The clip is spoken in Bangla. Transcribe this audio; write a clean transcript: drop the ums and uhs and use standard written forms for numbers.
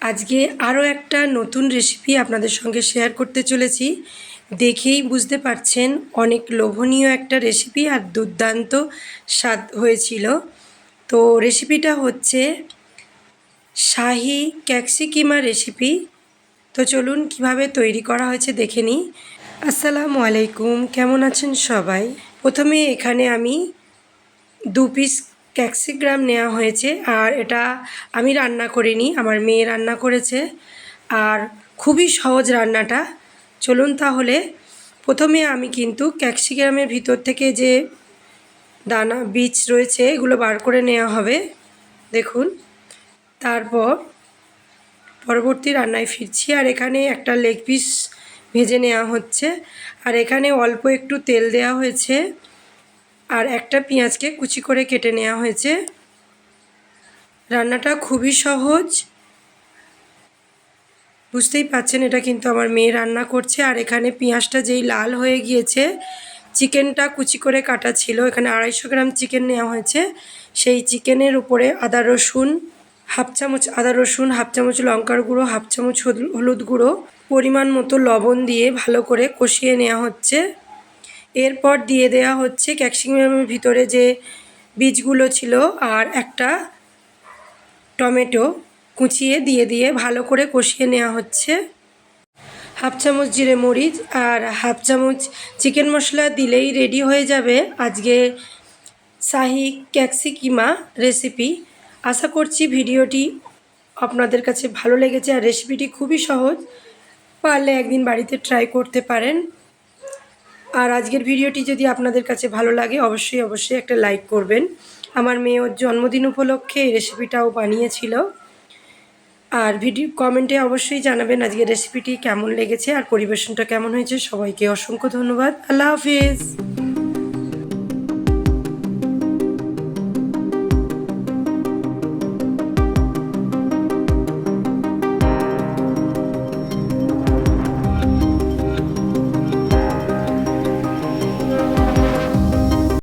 আজকে আরও একটা নতুন রেসিপি আপনাদের সঙ্গে শেয়ার করতে চলেছি। দেখেই বুঝতে পারছেন অনেক লোভনীয় একটা রেসিপি আর দুর্দান্ত স্বাদ হয়েছিল। তো রেসিপিটা হচ্ছে শাহি ক্যাপসি কিমা রেসিপি। তো চলুন কিভাবে তৈরি করা হয়েছে দেখে নিই। আসসালামু আলাইকুম, কেমন আছেন সবাই? প্রথমে এখানে আমি 2 পিস ক্যাপসিকাম নেওয়া হয়েছে, আর এটা আমি রান্না করিনি, আমার মেয়ে রান্না করেছে। আর খুবই সহজ রান্নাটা। চলুন তাহলে প্রথমে আমি কিন্তু ক্যাপসিকামের ভিতর থেকে যে দানা বীজ রয়েছে এগুলো বার করে নেওয়া হবে, দেখুন। তারপর পরবর্তী রান্নায় ফিরছি। আর এখানে একটা লেগ পিস ভেজে নেওয়া হচ্ছে, আর এখানে অল্প একটু তেল দেওয়া হয়েছে, আর একটা পেঁয়াজকে কুচি করে কেটে নেওয়া হয়েছে। রান্নাটা খুবই সহজ, বুঝতেই পাচ্ছেন এটা কিন্তু আমার মেয়ে রান্না করছে। আর এখানে পেঁয়াজটা যেই লাল হয়ে গিয়েছে, চিকেনটা কুচি করে কাটা ছিল, এখানে 250 গ্রাম চিকেন নেওয়া হয়েছে। সেই চিকেনের উপরে আদা রসুন হাফ চামচ, হাফ চামচ লঙ্কার গুঁড়ো, হাফ চামচ হলুদ গুঁড়ো, পরিমাণ মতো লবণ দিয়ে ভালো করে কষিয়ে নেওয়া হচ্ছে। এরপর দিয়ে দেওয়া হচ্ছে ক্যাপসিকামের ভিতরে যে বীজগুলো ছিল, আর একটা টমেটো কুচিয়ে দিয়ে ভালো করে কষিয়ে নেওয়া হচ্ছে। হাফ চামচ জিরে মরিচ আর হাফ চামচ চিকেন মশলা দিলেই রেডি হয়ে যাবে আজকে শাহি ক্যাপসি কিমা রেসিপি। আশা করছি ভিডিওটি আপনাদের কাছে ভালো লেগেছে, আর রেসিপিটি খুবই সহজ, পারলে একদিন বাড়িতে ট্রাই করতে পারেন। আর আজকের ভিডিওটি যদি আপনাদের কাছে ভালো লাগে অবশ্যই একটা লাইক করবেন। আমার মেয়ে ওর জন্মদিন উপলক্ষে এই রেসিপিটাও বানিয়েছিল। আর ভিডিও কমেন্টে অবশ্যই জানাবেন আজকের রেসিপিটি কেমন লেগেছে আর পরিবেশনটা কেমন হয়েছে। সবাইকে অসংখ্য ধন্যবাদ। আল্লাহ হাফিজ।